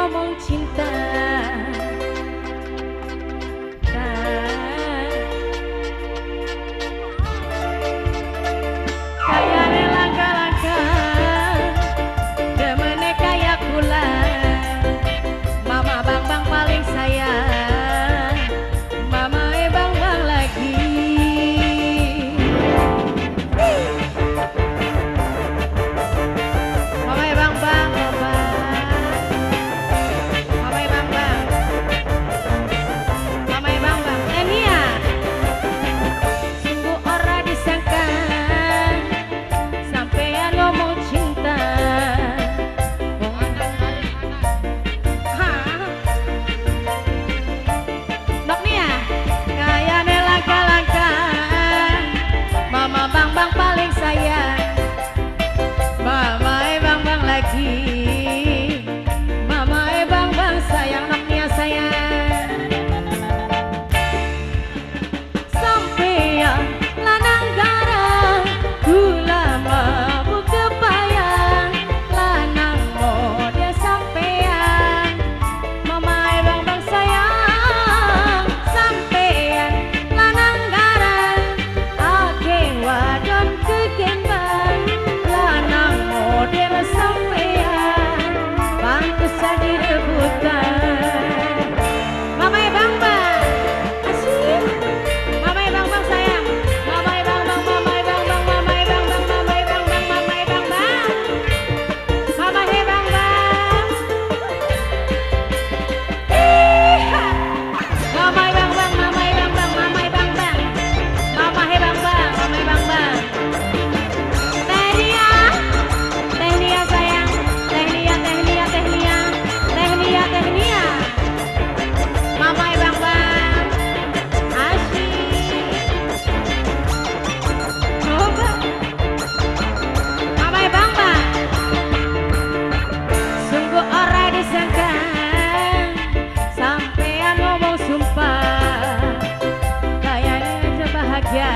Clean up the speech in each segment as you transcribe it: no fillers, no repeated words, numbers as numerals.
ngomong cinta. Kayak langkah-langkah demene kayak kula. Mama bang paling sayang, mama bang lagi. Mama bang Enia. Sungguh ora disangka sampean ngomong cinta. Nok Nia, kayane langkah-langkah mama bang paling sayang, mama bang lagi. Mama bang sayang, Nok Nia sayang. Sampean lanang garang gula mabuk kebayang, lanang mode sampean, mama bang sayang. Sampean lanang garang ake wadon kekembang, lanang mode sampean pantes jadi rebutan. Mama bang asyik. Mama bang sayang, mama bang mama bang mama bang mama bang mama bang mama bang. Mama bang mama bang mama bang mama bang. Teh Nia sayang, Teh Nia. Mama bang asyik. Coba mama bang sungguh ora disangka sampean ngomong sumpah. Kayaknya bahagia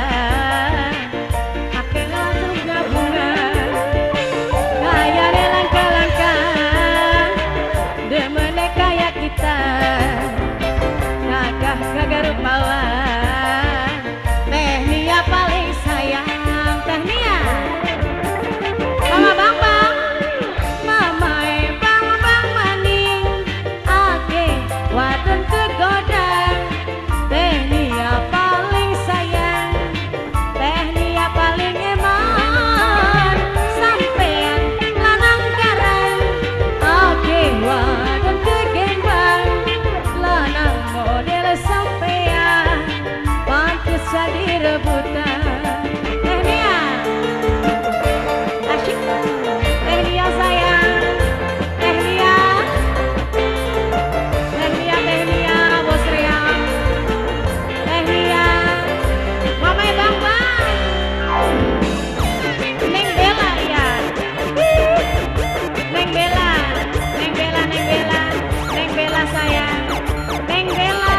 ake langsung gabungan. Kayaknya langkah-langkah demene kayak kita kagak rupawan. Teh Nia paling sayang, Teh Nia. Mama bang mama bang maning ake wadon kegoda. Teh Nia paling sayang, Teh Nia paling eman. Sampean lanang garang ake wadon kegembang, lanang model sampean pantes jadi rebutan. Teh Nia asyik, Teh Nia sayang, Teh Nia bos reang. Teh Nia mama bang Neng Bella ya. Neng Bella sayang, Neng Bella.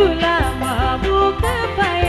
gula mau buka payung